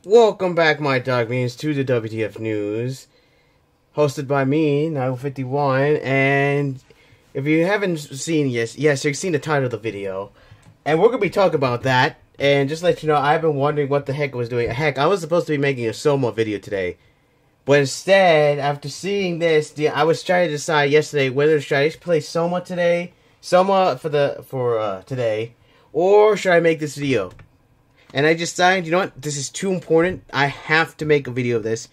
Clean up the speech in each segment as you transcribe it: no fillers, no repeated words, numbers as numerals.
Welcome back, my dog means, to the WTF News, hosted by me, 951, and if you haven't seen yes, you've seen the title of the video, and we're going to be talking about that, and just to let you know, I've been wondering what the heck I was doing. Heck, I was supposed to be making a Soma video today, but instead, after seeing this, I was trying to decide yesterday whether should I play Soma today, for today, or should I make this video? And I just decided, you know what, this is too important. I have to make a video of this.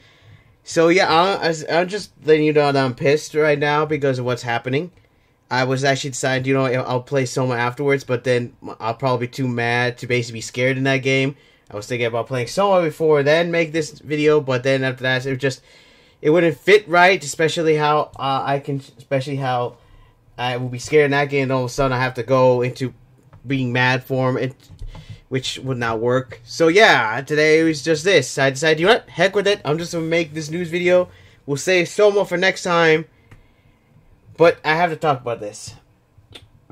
So yeah, I'm just letting you know that I'm pissed right now because of what's happening. I was actually deciding, you know, I'll play Soma afterwards, but then I'll probably be too mad to basically be scared in that game. I was thinking about playing Soma before, then make this video, but then after that, it wouldn't fit right, especially how I will be scared in that game, and all of a sudden I have to go into being mad for him, which would not work. So yeah, today it was just this. I decided, you know what, heck with it. I'm just going to make this news video. We'll save Soma for next time. But I have to talk about this.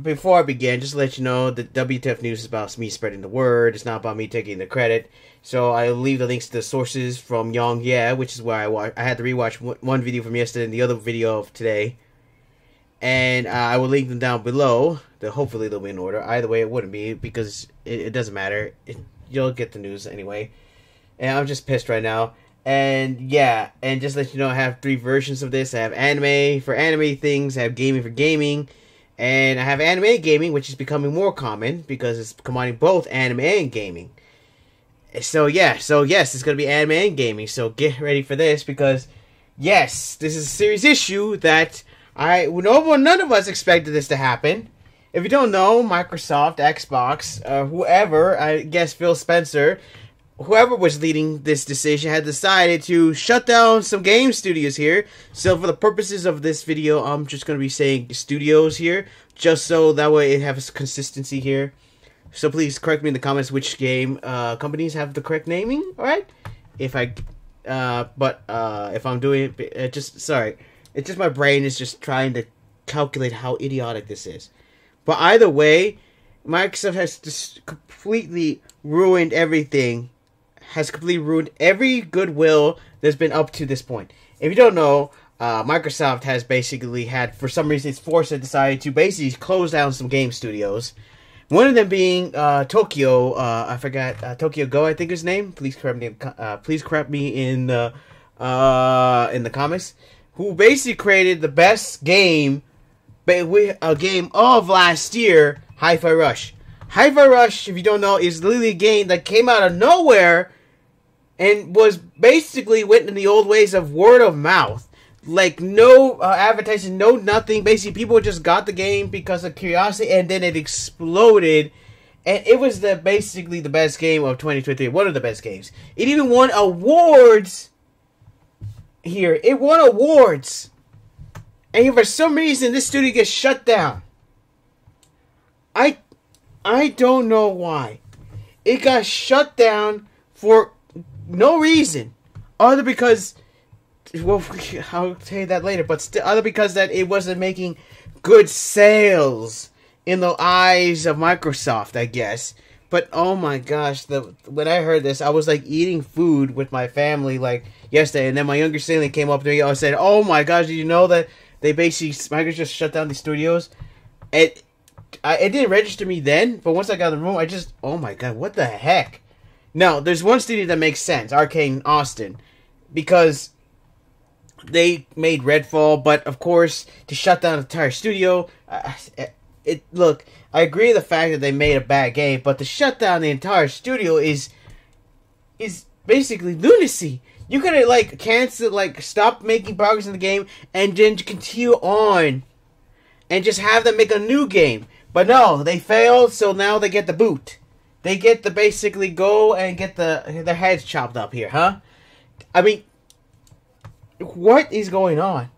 Before I begin, just to let you know, the WTF News is about me spreading the word. It's not about me taking the credit. So I'll leave the links to the sources from Young Yeah, which is where I had to rewatch one video from yesterday and the other video of today. And I will link them down below. Hopefully they'll be in order. Either way, it wouldn't be because it doesn't matter. You'll get the news anyway. And I'm just pissed right now. And yeah, and just to let you know, I have 3 versions of this. I have anime for anime things. I have gaming for gaming. And I have anime gaming, which is becoming more common because it's combining both anime and gaming. So yes, it's going to be anime and gaming. So get ready for this because, yes, this is a serious issue that none of us expected this to happen. If you don't know, Microsoft, Xbox, whoever, I guess Phil Spencer, whoever was leading this decision, had decided to shut down some game studios here. So for the purposes of this video, I'm just going to be saying studios here, just so that way it has consistency here. So please correct me in the comments which game companies have the correct naming, alright? If I'm doing it, sorry. It's just my brain is just trying to calculate how idiotic this is. But either way, Microsoft has just completely ruined everything. Has completely ruined every goodwill that's been up to this point. If you don't know, Microsoft has basically had, for some reason, its force had decided to basically close down some game studios. One of them being Tokyo. I forgot Tokyo Go, I think his name. Please correct me in the comments. Who basically created the best game, a game of last year, Hi-Fi Rush. Hi-Fi Rush, if you don't know, is literally a game that came out of nowhere and was basically went in the old ways of word of mouth. Like, no advertising, no nothing. Basically, people just got the game because of curiosity, and then it exploded. And it was basically the best game of 2023. One of the best games. It even won awards here. It won awards. And for some reason, this studio gets shut down. I don't know why. It got shut down for no reason. Other because, well, I'll tell you that later, but other because that it wasn't making good sales in the eyes of Microsoft, I guess. But oh my gosh, when I heard this, I was like eating food with my family like yesterday, and then my younger sibling came up to me and said, "Oh my gosh, did you know that they basically Microsoft just shut down these studios?" It didn't register me then, but once I got in the room, oh my god, what the heck? Now, there's one studio that makes sense, Arcane Austin, because they made Redfall, but of course, to shut down the entire studio, look, I agree with the fact that they made a bad game, but to shut down the entire studio is basically lunacy. You could like cancel, like stop making progress in the game, and then continue on, and just have them make a new game. But no, they failed, so now they get the boot. They get to basically go and get their heads chopped up here, huh? I mean, what is going on?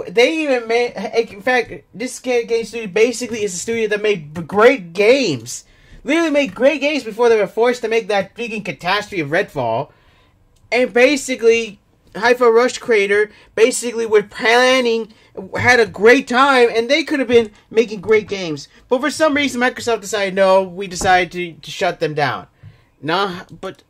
They even made? In fact, this game studio basically is a studio that made great games. Literally made great games before they were forced to make that freaking catastrophe of Redfall. And basically, Hi-Fi Rush creator basically were planning, had a great time, and they could have been making great games. But for some reason, Microsoft decided, no, we decided to shut them down. Nah, but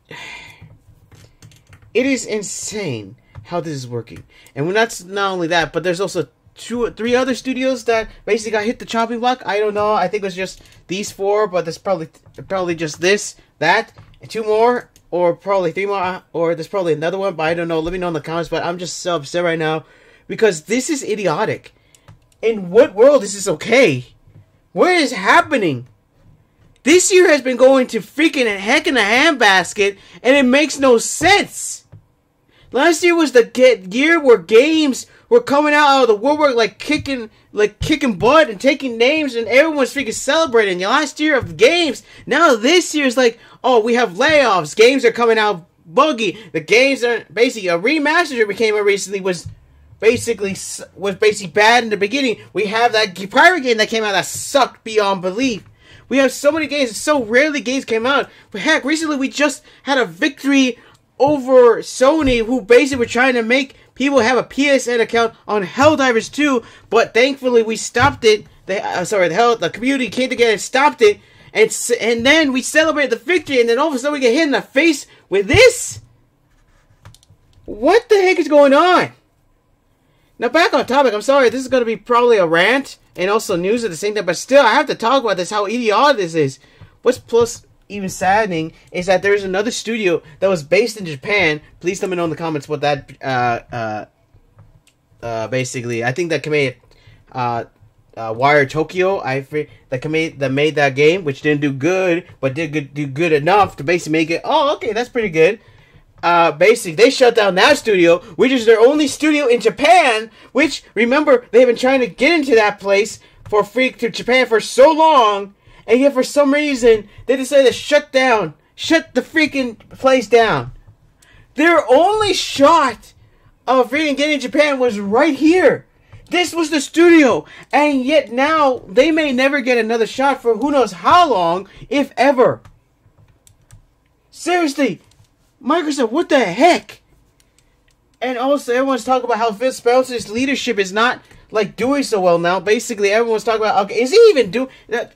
It is insane how this is working. And that's not only that, but there's also 2 or 3 other studios that basically got hit the chopping block. I don't know. I think it was just these 4, but there's probably just this, that, and 2 more, or probably 3 more, or there's probably another one, but I don't know. Let me know in the comments. But I'm just so upset right now because this is idiotic. In what world is this okay? What is happening? This year has been going to freaking heck in a handbasket, and it makes no sense. Last year was the year where games were coming out of the woodwork like kicking butt and taking names, and everyone's freaking celebrating. The last year of games. Now this year's like, oh, we have layoffs. Games are coming out buggy. The games are basically a remaster that came out recently was basically bad in the beginning. We have that pirate game that came out that sucked beyond belief. We have so many games. So rarely games came out. But heck, recently we just had a victory over Sony, who basically were trying to make people have a PSN account on Helldivers 2, but thankfully we stopped it. The community came together and stopped it, and then we celebrated the victory, and then all of a sudden we get hit in the face with this? What the heck is going on? Now back on topic, I'm sorry, this is going to be probably a rant, and also news at the same time, but still, I have to talk about this, how idiotic this is. What's plus even saddening is that there's another studio that was based in Japan. Please let me know in the comments what that, basically, I think that made Wire Tokyo, that made that game, which didn't do good, but did do good enough to basically make it, oh, okay, that's pretty good. Basically, they shut down that studio, which is their only studio in Japan, which, remember, they've been trying to get into that place to Japan for so long, and yet for some reason, they decided to shut the freaking place down. Their only shot of freaking getting Japan was right here. This was the studio, and yet now, they may never get another shot for who knows how long, if ever. Seriously, Microsoft, what the heck? And also, everyone's talking about how Phil Spencer's leadership is not, like, doing so well now. Basically, everyone's talking about, okay, is he even doing that?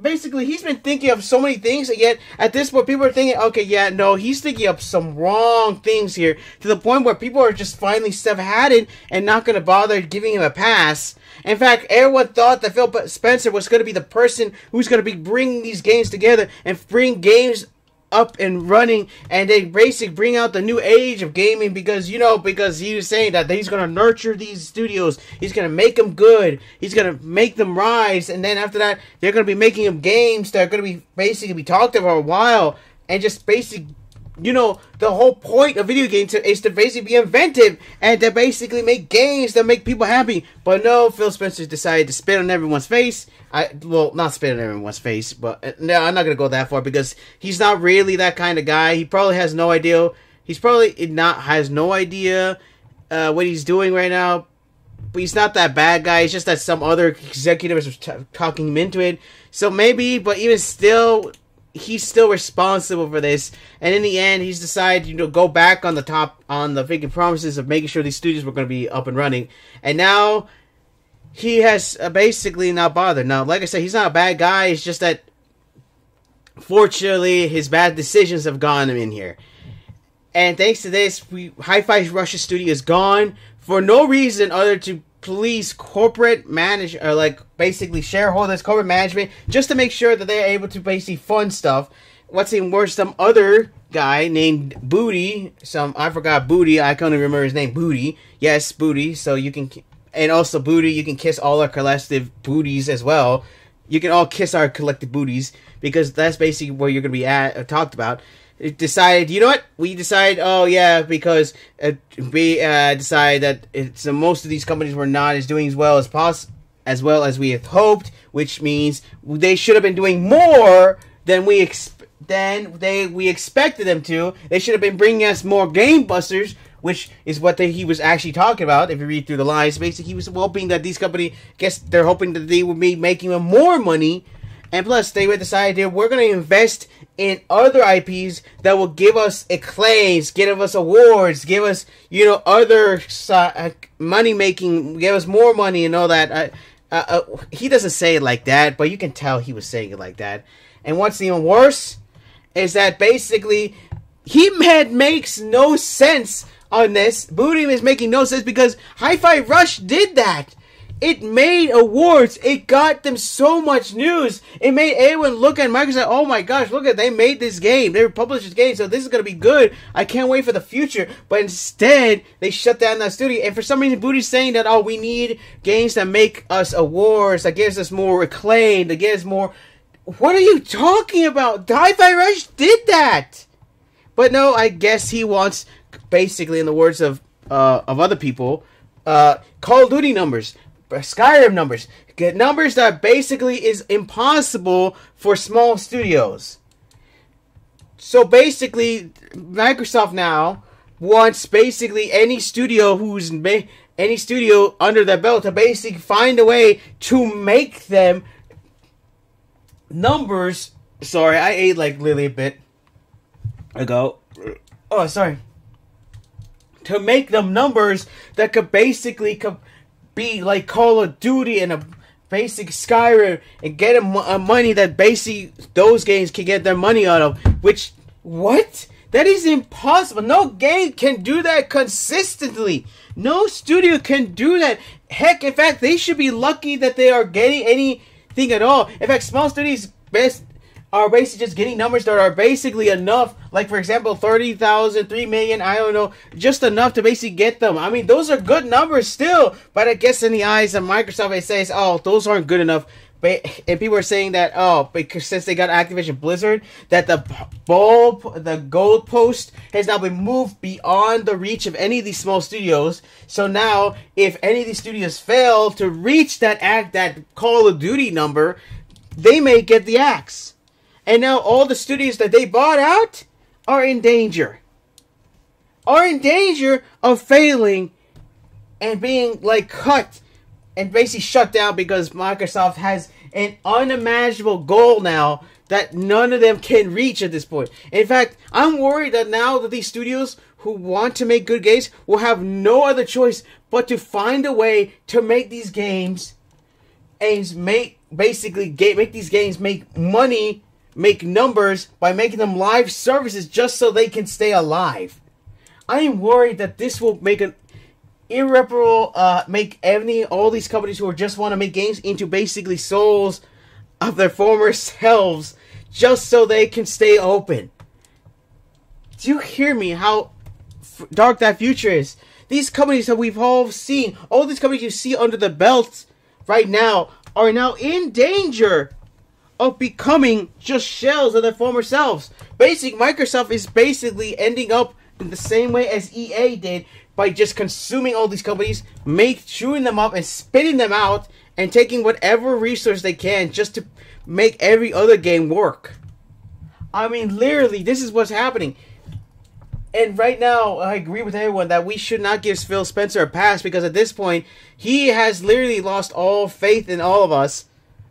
Basically, he's been thinking of so many things, and yet, at this point, people are thinking, okay, yeah, no, he's thinking of some wrong things here, to the point where people are just finally stiff-hatted and not going to bother giving him a pass. In fact, everyone thought that Phil Spencer was going to be the person who's going to be bringing these games together and bring games up and running, and they basically bring out the new age of gaming, because he was saying that he's going to nurture these studios, he's going to make them good, he's going to make them rise, and then after that, they're going to be making them games that are going to be basically be talked about for a while, and just basically, the whole point of video games is to basically be inventive, and to basically make games that make people happy. But no, Phil Spencer decided to spit on everyone's face. Not spit on everyone's face, but no, I'm not going to go that far, because he's not really that kind of guy. He probably has no idea. Has no idea what he's doing right now. But he's not that bad guy. It's just that some other executives are talking him into it. So maybe, but even still, he's still responsible for this, and in the end, he's decided to go back on the freaking promises of making sure these studios were going to be up and running, and now he has basically not bothered. Now, like I said, he's not a bad guy. It's just that, fortunately, his bad decisions have gotten him in here, and thanks to this, Hi-Fi Russia Studio is gone for no reason other to please corporate basically shareholders, corporate management, just to make sure that they're able to basically fund stuff. What's even worse, some other guy named Booty, I forgot Booty, I can't even remember his name, Booty, yes, Booty, so you can, and also Booty, you can kiss all our collective booties as well. You can all kiss our collective booties, because that's basically where you're going to be talked about. It decided, you know what? We decided, oh yeah, because we decided that most of these companies were not doing as well as we had hoped, which means they should have been doing more than we expected them to. They should have been bringing us more game busters, which is what he was actually talking about. If you read through the lines, basically he was hoping that these companies, they're hoping that they would be making them more money. And plus, they would decide we're going to invest in other IPs that will give us acclaims, give us awards, give us, other money making, give us more money and all that. He doesn't say it like that, but you can tell he was saying it like that. And what's even worse is that basically makes no sense on this. Booty is making no sense because Hi-Fi Rush did that. It made awards. It got them so much news. It made everyone look at Microsoft. Oh my gosh, look at, they made this game. They published this game, so this is going to be good. I can't wait for the future. But instead, they shut down that studio. And for some reason, Booty's saying that, oh, we need games that make us awards, that gives us more acclaim, that gives more... What are you talking about? Hi-Fi Rush did that. But no, I guess he wants, basically, in the words of other people, Call of Duty numbers. Skyrim numbers. Get numbers that basically is impossible for small studios. So basically, Microsoft now wants basically any studio any studio under their belt to basically find a way to make them numbers. Sorry, I ate like literally a bit ago. Oh, sorry. To make them numbers that could basically be like Call of Duty and a basic Skyrim and get a money that basically those games can get their money out of. Which, what? That is impossible. No game can do that consistently. No studio can do that. Heck, in fact, they should be lucky that they are getting anything at all. In fact, small studios are basically just getting numbers that are basically enough. Like, for example, 30,000, 3 million, I don't know, just enough to basically get them. I mean, those are good numbers still, but I guess in the eyes of Microsoft, it says, oh, those aren't good enough. And people are saying that, oh, because since they got Activision Blizzard, that the goalpost has now been moved beyond the reach of any of these small studios. So now, if any of these studios fail to reach that Call of Duty number, they may get the axe. And now all the studios that they bought out are in danger. Are in danger of failing and being like cut and basically shut down because Microsoft has an unimaginable goal now that none of them can reach at this point. In fact, I'm worried that now that these studios who want to make good games will have no other choice but to find a way to make these games and make these games make money, make numbers by making them live services just so they can stay alive. I am worried that this will make an irreparable, make all these companies who just want to make games into basically souls of their former selves just so they can stay open. Do you hear me? How dark that future is? These companies that we've all seen, all these companies you see under the belt right now, are now in danger of becoming just shells of their former selves. Microsoft is basically ending up in the same way as EA did by just consuming all these companies, chewing them up and spitting them out and taking whatever resource they can just to make every other game work. I mean, literally, this is what's happening. And right now, I agree with everyone that we should not give Phil Spencer a pass because at this point, he has literally lost all faith in all of us.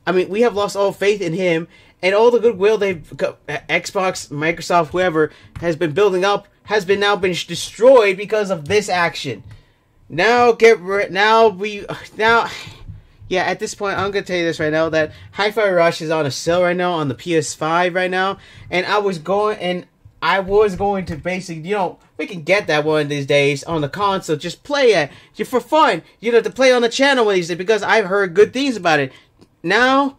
I mean, we have lost all faith in him, and all the goodwill Xbox, Microsoft, whoever has been building up has now been destroyed because of this action. Yeah, at this point, I'm gonna tell you this right now that Hi-Fi Rush is on a sale right now on the PS5 right now, and I was going to basically, we can get that one of these days on the console, just play it for fun, to play on the channel one of these days because I've heard good things about it. Now,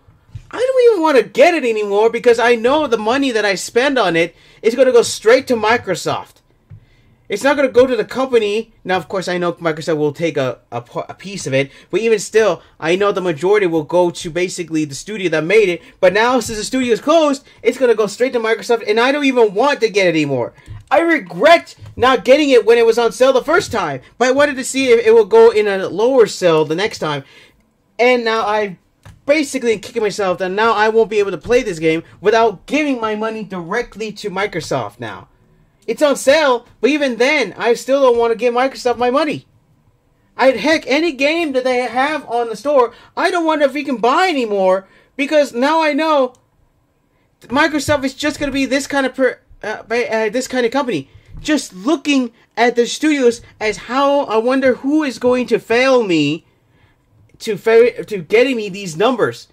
I don't even want to get it anymore because I know the money that I spend on it is going to go straight to Microsoft. It's not going to go to the company. Now, of course, I know Microsoft will take a piece of it, but even still, I know the majority will go to basically the studio that made it. But now, since the studio is closed, it's going to go straight to Microsoft, and I don't even want to get it anymore. I regret not getting it when it was on sale the first time, but I wanted to see if it will go in a lower sale the next time. And now I basically kicking myself that now I won't be able to play this game without giving my money directly to Microsoft now. It's on sale, but even then, I still don't want to give Microsoft my money. Heck, any game that they have on the store, I don't wonder if we can buy anymore, because now I know Microsoft is just going to be this kind of company. Just looking at the studios as how I wonder who is going to fail me to getting me these numbers.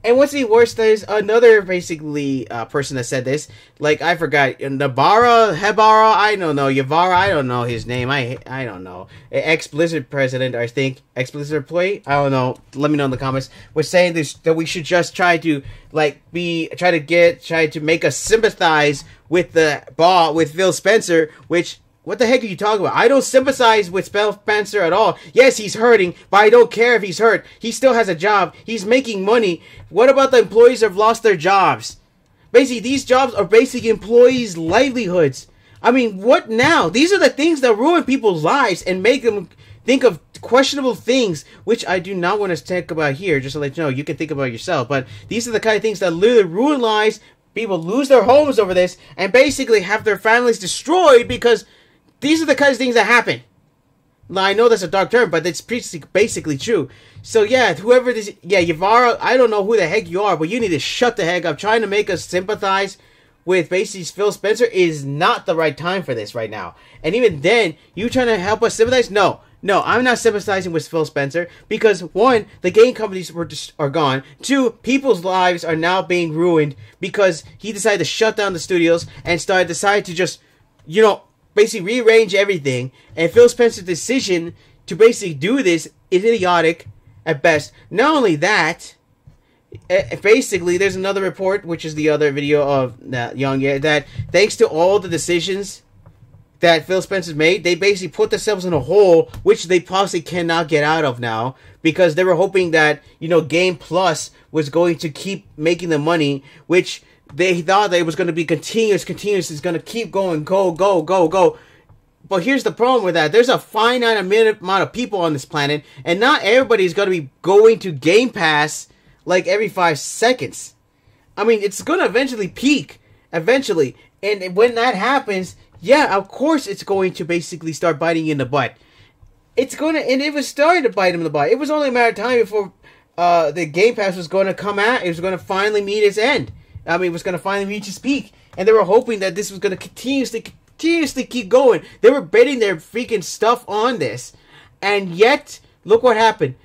And what's the worst, there's another basically person that said this. Like, I forgot. Hebara, I don't know. Yavara, I don't know his name. I don't know. Ex-Blizzard president, I think. Ex-Blizzard employee? I don't know. Let me know in the comments. Was saying this, that we should just try to, like, try to make us sympathize with with Phil Spencer, which... What the heck are you talking about? I don't sympathize with Phil Spencer at all. Yes, he's hurting, but I don't care if he's hurt. He still has a job. He's making money. What about the employees who have lost their jobs? Basically, these jobs are basically employees' livelihoods. I mean, what now? These are the things that ruin people's lives and make them think of questionable things, which I do not want to talk about here, just to let you know. You can think about it yourself. But these are the kind of things that literally ruin lives. People lose their homes over this and basically have their families destroyed because... These are the kinds of things that happen. Now, I know that's a dark term, but it's basically true. So, yeah, whoever this... Yeah, Yavara, I don't know who the heck you are, but you need to shut the heck up. Trying to make us sympathize with basically Phil Spencer is not the right time for this right now. And even then, you trying to help us sympathize? No, I'm not sympathizing with Phil Spencer because, one, the game companies are gone. Two, people's lives are now being ruined because he decided to shut down the studios and decided to just, basically rearrange everything, and Phil Spencer's decision to basically do this is idiotic at best. Not only that, basically there's another report, which is the other video of that thanks to all the decisions that Phil Spencer's made, they basically put themselves in a hole which they possibly cannot get out of now, because they were hoping that Game Plus was going to keep making the money, which they thought that it was going to be continuous. It's going to keep going, go. But here's the problem with that. There's a finite amount of people on this planet, and not everybody's going to be going to Game Pass like every 5 seconds. I mean, it's going to eventually peak. Eventually. And when that happens, yeah, of course it's going to basically start biting you in the butt. It's going to, and it was starting to bite him in the butt. It was only a matter of time before the Game Pass was going to come out. It was going to finally meet its end. I mean, it was going to finally reach its peak. And they were hoping that this was going to continuously keep going. They were betting their freaking stuff on this. And yet, look what happened.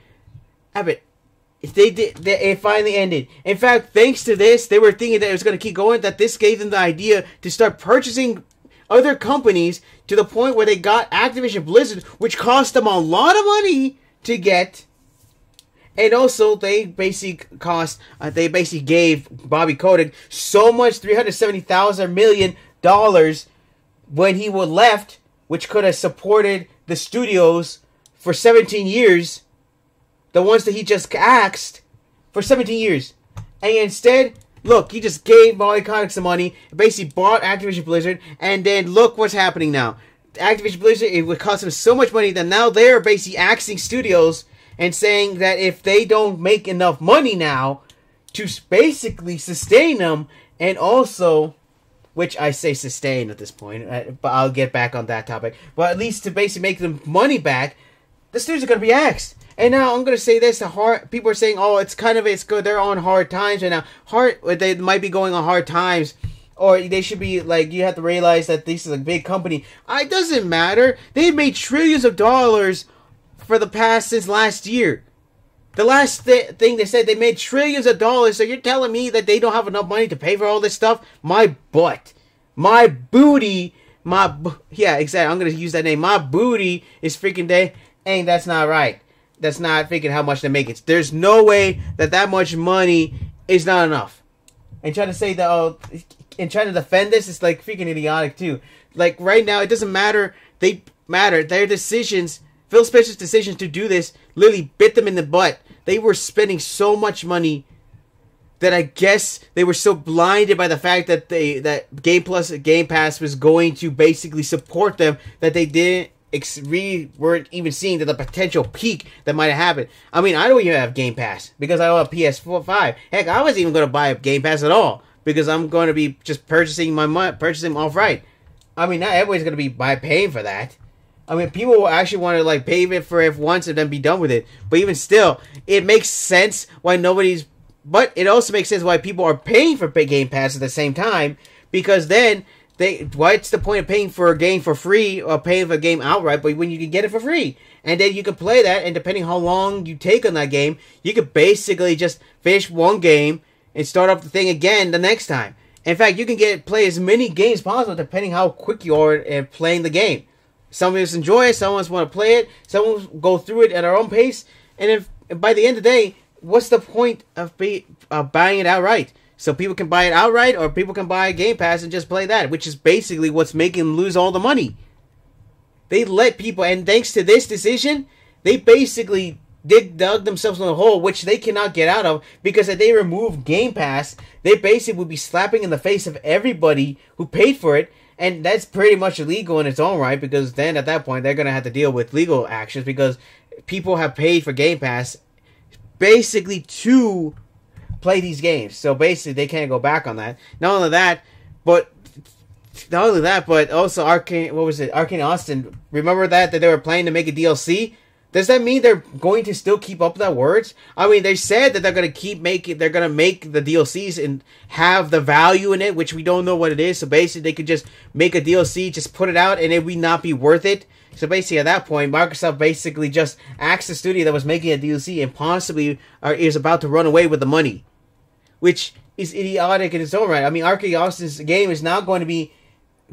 It finally ended. In fact, thanks to this, they were thinking that it was going to keep going, that this gave them the idea to start purchasing other companies to the point where they got Activision Blizzard, which cost them a lot of money to get. And also, they basically gave Bobby Kotick so much, $370 million when he was left, which could have supported the studios for 17 years, the ones that he just axed for 17 years. And instead, look, he just gave Bobby Kotick some money, basically bought Activision Blizzard, and then look what's happening now. Activision Blizzard, it would cost them so much money that now they're basically axing studios and saying that if they don't make enough money now to basically sustain them, and also, which I say sustain at this point, but I'll get back on that topic, but at least to basically make them money back, the studios are going to be axed. And now I'm going to say this, people are saying, oh, it's good, they're on hard times right now. They might be going on hard times, or they should be, like, you have to realize that this is a big company. It doesn't matter. They've made trillions of dollars for the past, since last year. The last thing they said, they made trillions of dollars, so you're telling me that they don't have enough money to pay for all this stuff? My butt. My booty. Yeah, exactly, I'm going to use that name. My booty is freaking day. Ain't that's not right. That's not freaking how much they make it. There's no way that much money is not enough. And trying to say that, and trying to defend this is like freaking idiotic too. Like right now, it doesn't matter. Their decisions, Phil Spencer's decision to do this, literally bit them in the butt. They were spending so much money that I guess they were so blinded by the fact that Game Pass was going to basically support them that they didn't. Weren't even seeing the potential peak that might have happened. I mean, I don't even have Game Pass because I don't have PS5. Heck, I wasn't even going to buy Game Pass at all because I'm going to be just purchasing outright. I mean, not everybody's going to be paying for that. I mean, people will actually want to like pay it for it once and then be done with it. But even still, it makes sense why But it also makes sense why people are paying for Game Pass at the same time, because then What's the point of paying for a game for free or paying for a game outright, but when you can get it for free? And then you can play that, and depending how long you take on that game, you could basically just finish one game and start up the thing again the next time. In fact, you can play as many games possible depending how quick you are at playing the game. Some of us enjoy it, some of us want to play it, some of us go through it at our own pace, and if by the end of the day, what's the point of buying it outright? So people can buy it outright, or people can buy a Game Pass and just play that, which is basically what's making them lose all the money. They let people, and thanks to this decision, they basically dug themselves in a hole which they cannot get out of, because if they remove Game Pass, they basically would be slapping in the face of everybody who paid for it, and that's pretty much illegal in its own right, because then at that point they're going to have to deal with legal actions, because people have paid for Game Pass basically to play these games. So basically they can't go back on that. Not only that, but also Arcane Austin, remember that they were planning to make a DLC? Does that mean they're going to still keep up with that words? I mean, they said that they're going to make the DLCs and have the value in it, which we don't know what it is. So basically they could just make a DLC, just put it out, and it would not be worth it. So basically at that point, Microsoft basically just asked the studio that was making a DLC and possibly is about to run away with the money, which is idiotic in its own right. I mean, Arcane Austin's game is now going to be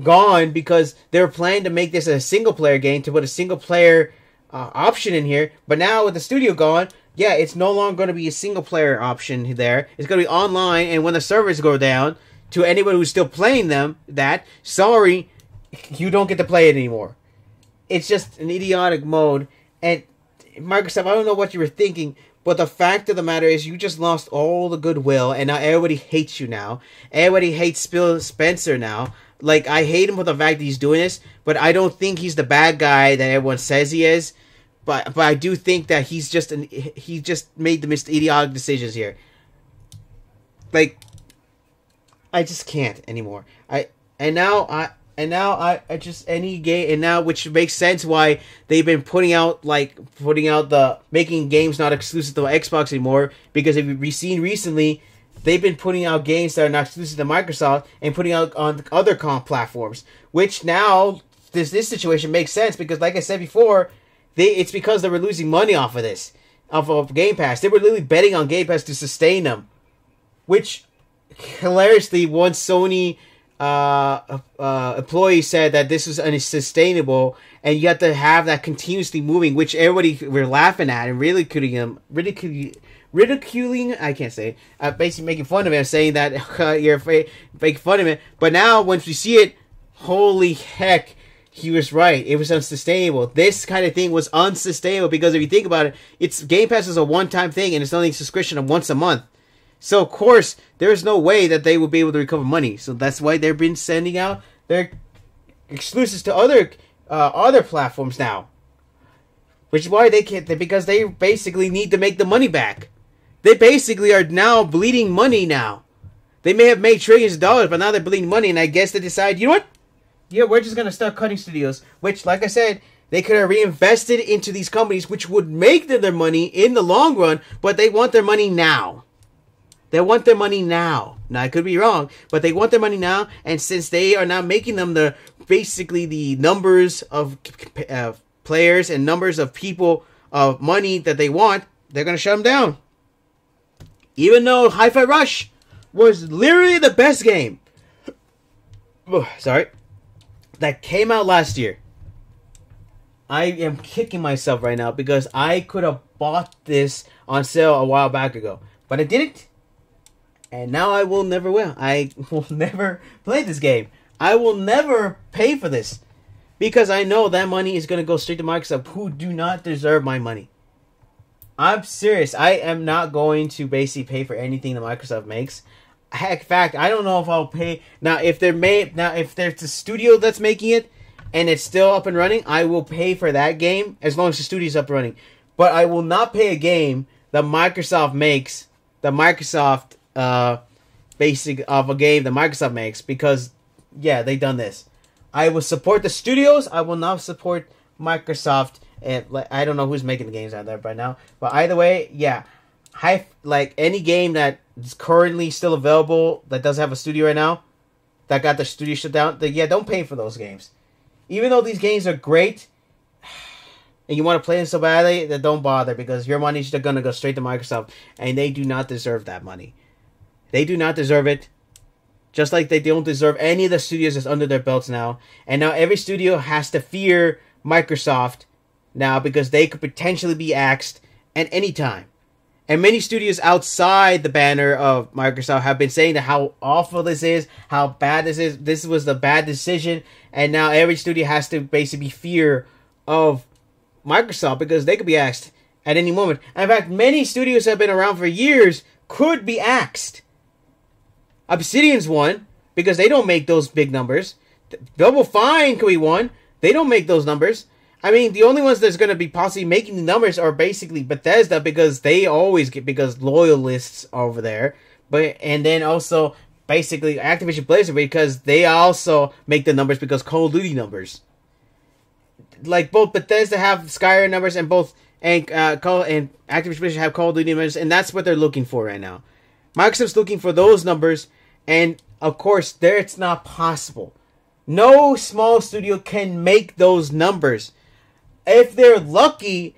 gone because they were planning to make this a single-player game, to put a single-player option in here, but now with the studio gone, yeah, it's no longer going to be a single-player option there. It's going to be online, and when the servers go down, to anyone who's still playing them, sorry, you don't get to play it anymore. It's just an idiotic mode, and Microsoft, I don't know what you were thinking, but the fact of the matter is you just lost all the goodwill, and now everybody hates you now. Everybody hates Phil Spencer now. Like, I hate him for the fact that he's doing this, but I don't think he's the bad guy that everyone says he is. But I do think that he just made the idiotic decisions here. Like, I just can't anymore. Which makes sense why they've been making games not exclusive to Xbox anymore, because if you've seen recently, they've been putting out games that are not exclusive to Microsoft and putting out on other platforms, which now this situation makes sense, because like I said before, it's because they were losing money off of this, off of Game Pass. They were literally betting on Game Pass to sustain them, which hilariously one Sony employee said that this was unsustainable, and you have to have that continuously moving, which everybody were laughing at and ridiculing. I can't say it. Basically making fun of him, saying that you're making fun of it. But now, once we see it, holy heck, he was right. It was unsustainable. This kind of thing was unsustainable, because if you think about it, Game Pass is a one-time thing, and it's only a subscription of once a month. So of course, there's no way that they will be able to recover money. So that's why they've been sending out their exclusives to other platforms now. Which is why they can't, because they basically need to make the money back. They basically are now bleeding money now. They may have made trillions of dollars, but now they're bleeding money, and I guess they decide, you know what? Yeah, we're just going to start cutting studios. Which, like I said, they could have reinvested into these companies, which would make them their money in the long run, but they want their money now. They want their money now. Now, I could be wrong, but they want their money now, and since they are now making them basically the numbers of players and numbers of people of money that they want, they're going to shut them down. Even though Hi-Fi Rush was literally the best game, that came out last year. I am kicking myself right now, because I could have bought this on sale a while back ago, but I didn't. And now I will never I will never play this game. I will never pay for this, because I know that money is going to go straight to Microsoft, who do not deserve my money. I'm serious. I am not going to basically pay for anything that Microsoft makes. Heck, in fact, I don't know if I'll pay. Now, if there's a studio that's making it and it's still up and running, I will pay for that game as long as the studio's up and running. But I will not pay a game that Microsoft makes, basic of a game that Microsoft makes, because yeah, they done this. I will support the studios. I will not support Microsoft, and I don't know who's making the games out there right now, but either way, yeah, any game that is currently still available that doesn't have a studio right now, that got the studio shut down, then yeah, don't pay for those games. Even though these games are great, and you want to play them so badly, then don't bother, because your money's just going to go straight to Microsoft, and they do not deserve that money. They do not deserve it. Just like they don't deserve any of the studios that's under their belts now. And now every studio has to fear Microsoft now, because they could potentially be axed at any time. And many studios outside the banner of Microsoft have been saying that how awful this is, how bad this is. This was the bad decision. And now every studio has to basically fear of Microsoft, because they could be axed at any moment. In fact, many studios have been around for years could be axed. Obsidian's one, because they don't make those big numbers. Double Fine could be one. They don't make those numbers. I mean, the only ones that's going to be possibly making the numbers are basically Bethesda, because they always get, because loyalists over there. And then also basically Activision Blizzard, because they also make the numbers because Call of Duty numbers. Like both Bethesda have Skyrim numbers, and Activision Blizzard have Call of Duty numbers, and that's what they're looking for right now. Microsoft's looking for those numbers, and of course, there it's not possible. No small studio can make those numbers. If they're lucky,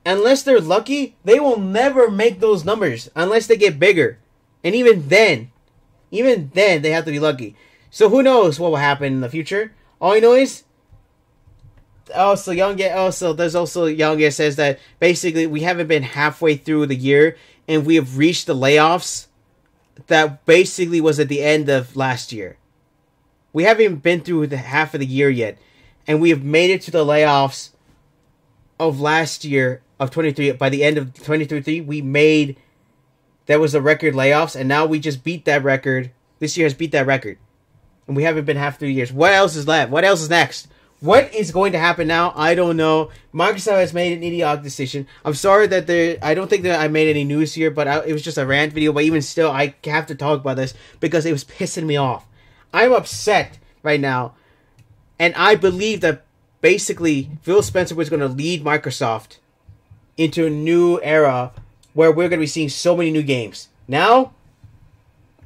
unless they're lucky, they will never make those numbers unless they get bigger. And even then they have to be lucky. So who knows what will happen in the future? All I know is, there's also Young says that basically we haven't been halfway through the year, and we have reached the layoffs that basically was at the end of last year. We haven't even been through the half of the year yet, and we have made it to the layoffs of last year of 23. By the end of 2023, there was a record layoffs, and now we just beat that record. This year has beat that record, and we haven't been half through years. What else is left? What else is next? What is going to happen now? I don't know. Microsoft has made an idiotic decision. I'm sorry that I don't think that I made any news here, but it was just a rant video. But even still, I have to talk about this because it was pissing me off. I'm upset right now. And I believe that basically Phil Spencer was going to lead Microsoft into a new era where we're going to be seeing so many new games. Now,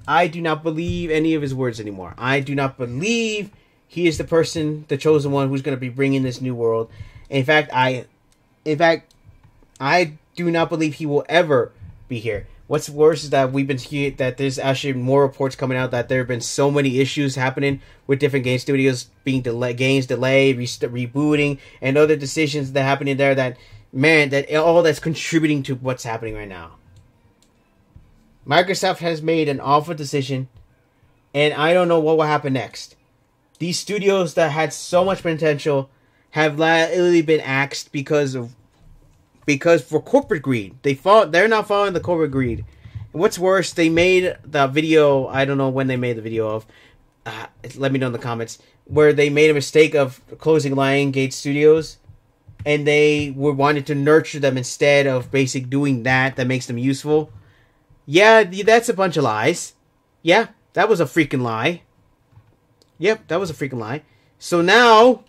I do not believe any of his words anymore. I do not believe he is the person, the chosen one, who's going to be bringing this new world. In fact, I do not believe he will ever be here. What's worse is that we've been hearing that there's actually more reports coming out that there have been so many issues happening with different game studios being delayed, rebooting, and other decisions that are happening there. That all that's contributing to what's happening right now. Microsoft has made an awful decision, and I don't know what will happen next. These studios that had so much potential have literally been axed because for corporate greed. They're not following the corporate greed. And what's worse, they made the video, I don't know when they made the video of, let me know in the comments, where they made a mistake of closing Lionsgate Studios, and they wanted to nurture them instead of basically doing that makes them useful. Yeah, that's a bunch of lies. Yeah, that was a freaking lie. Yep, that was a freaking lie. So now,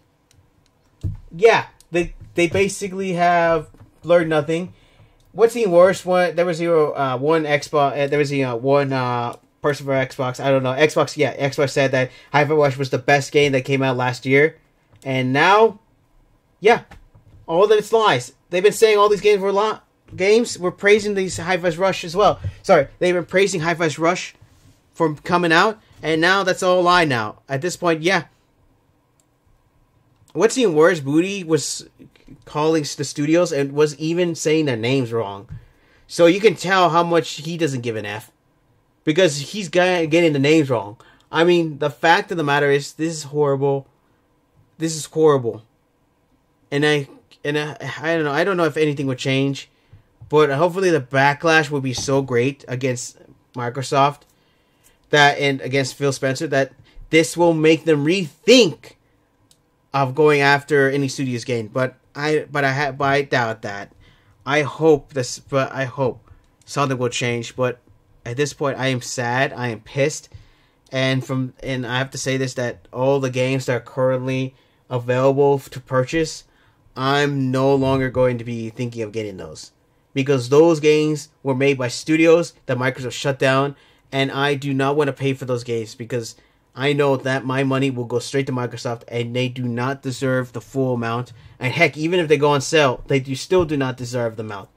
yeah, they basically have learned nothing. What's even worse? There was one Xbox. There was one person for Xbox. I don't know. Xbox. Yeah, Xbox said that Hi-Fi Rush was the best game that came out last year, and now, yeah, all that it's lies. They've been saying all these games were games. We're praising these Hi-Fi Rush as well. Sorry, they've been praising Hi-Fi Rush for coming out. And now that's all a lie now. At this point, yeah. What's even worse, Booty was calling the studios and was even saying their names wrong. So you can tell how much he doesn't give an F. Because he's getting the names wrong. I mean, the fact of the matter is, this is horrible. This is horrible. And I don't know. I don't know if anything would change. But hopefully the backlash will be so great against Microsoft. And against Phil Spencer, that this will make them rethink of going after any studio's game. But I doubt that. I hope something will change. But at this point, I am sad. I am pissed, and I have to say this, that all the games that are currently available to purchase, I'm no longer going to be thinking of getting those, because those games were made by studios that Microsoft shut down. And I do not want to pay for those games, because I know that my money will go straight to Microsoft, and they do not deserve the full amount. And heck, even if they go on sale, still do not deserve the amount.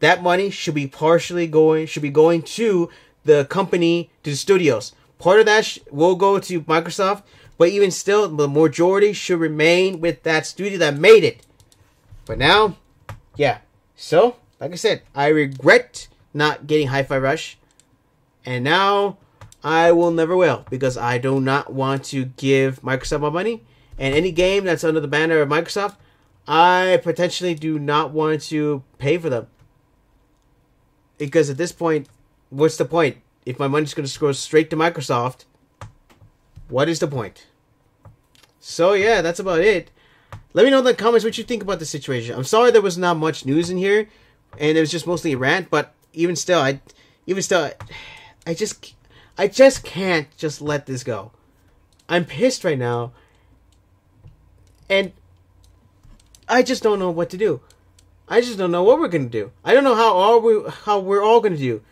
That money should be going to the company, to the studios. Part of that will go to Microsoft, but even still, the majority should remain with that studio that made it. But now, yeah. So, like I said, I regret not getting Hi-Fi Rush, and now I will never will, because I do not want to give Microsoft my money. And any game that's under the banner of Microsoft, I potentially do not want to pay for them. Because at this point, what's the point? If my money's going to go straight to Microsoft, what is the point? So yeah, that's about it. Let me know in the comments what you think about the situation. I'm sorry there was not much news in here, and it was just mostly a rant. But even still, I just can't just let this go. I'm pissed right now, and I just don't know what to do. I just don't know what we're gonna do. I don't know how we're all gonna do,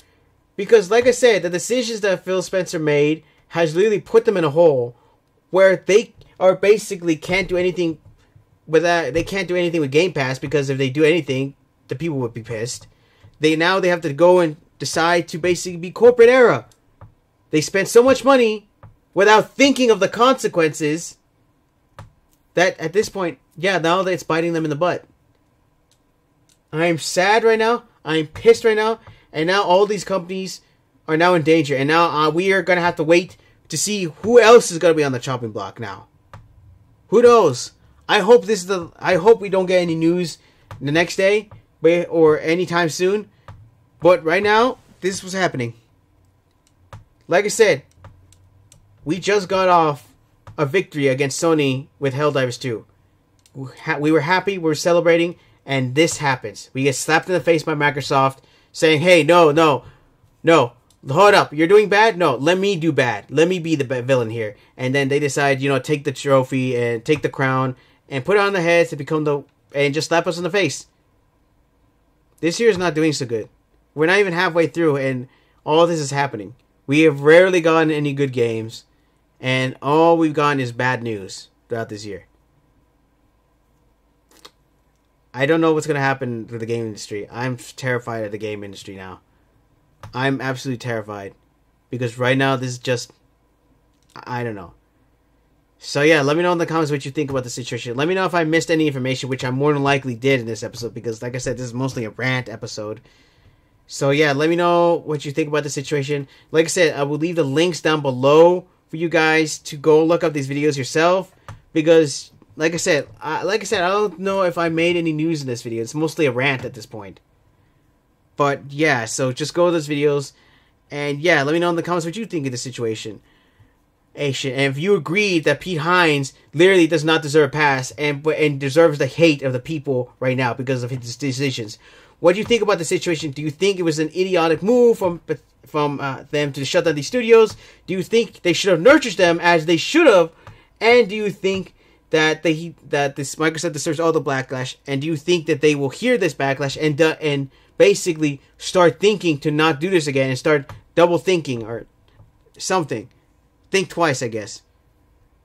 because like I said, the decisions that Phil Spencer made has literally put them in a hole where they are basically can't do anything with that. They can't do anything with Game Pass, because if they do anything, the people would be pissed. They have to go and decide to basically be corporate era. They spent so much money without thinking of the consequences that at this point, yeah, now that it's biting them in the butt. I'm sad right now. I'm pissed right now. And now all these companies are now in danger. And now we are going to have to wait to see who else is going to be on the chopping block now. Who knows? I hope we don't get any news the next day or anytime soon. But right now, this is what's happening. Like I said, we just got off a victory against Sony with Helldivers 2. We were happy, we were celebrating, and this happens. We get slapped in the face by Microsoft saying, hey, no, hold up, you're doing bad? No, let me do bad. Let me be the villain here. And then they decide, take the trophy and take the crown and put it on the heads to become and just slap us in the face. This year is not doing so good. We're not even halfway through, and all this is happening. We have rarely gotten any good games, and all we've gotten is bad news throughout this year. I don't know what's going to happen with the game industry. I'm terrified of the game industry now. I'm absolutely terrified. Because right now, this is just... I don't know. So yeah, let me know in the comments what you think about the situation. Let me know if I missed any information, which I more than likely did in this episode. Because like I said, this is mostly a rant episode. So yeah, let me know what you think about the situation. Like I said, I will leave the links down below for you guys to go look up these videos yourself. Because... Like I said, I don't know if I made any news in this video. It's mostly a rant at this point. But yeah, so just go to those videos. And yeah, let me know in the comments what you think of the situation. And if you agree that Pete Hines literally does not deserve a pass and deserves the hate of the people right now because of his decisions. What do you think about the situation? Do you think it was an idiotic move from them to shut down these studios? Do you think they should have nurtured them as they should have? And do you think that this Microsoft deserves all the backlash, and do you think that they will hear this backlash and basically start thinking to not do this again and start double thinking or something? Think twice, I guess.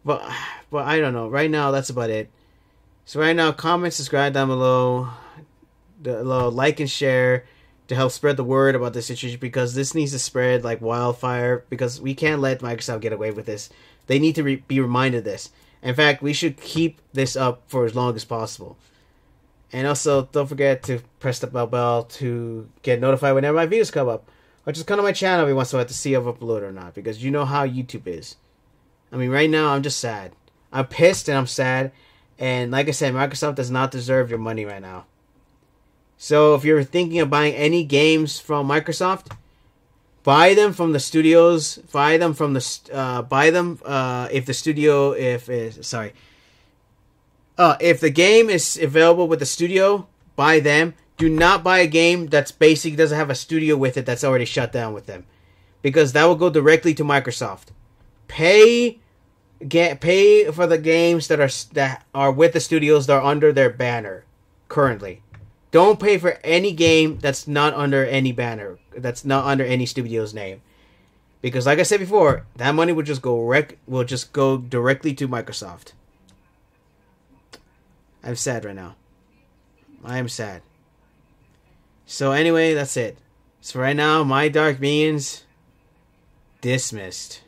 But I don't know. Right now, that's about it. So right now, comment, subscribe down below, like and share to help spread the word about this situation, because this needs to spread like wildfire, because we can't let Microsoft get away with this. They need to be reminded of this. In fact, we should keep this up for as long as possible. And also, don't forget to press the bell to get notified whenever my videos come up. Or just come to my channel every once in a while to see if I upload or not. Because you know how YouTube is. I mean, right now, I'm just sad. I'm pissed and I'm sad. And like I said, Microsoft does not deserve your money right now. So, if you're thinking of buying any games from Microsoft, buy them from the studios. Buy them from the if the game is available with the studio, buy them. Do not buy a game that's basically doesn't have a studio with it that's already shut down with them, because that will go directly to Microsoft. Pay for the games that are with the studios that are under their banner currently. Don't pay for any game that's not under any banner, that's not under any studio's name. Because like I said before, that money will just go directly to Microsoft. I'm sad right now. I am sad. So anyway, that's it. So right now, My Dark Minions dismissed.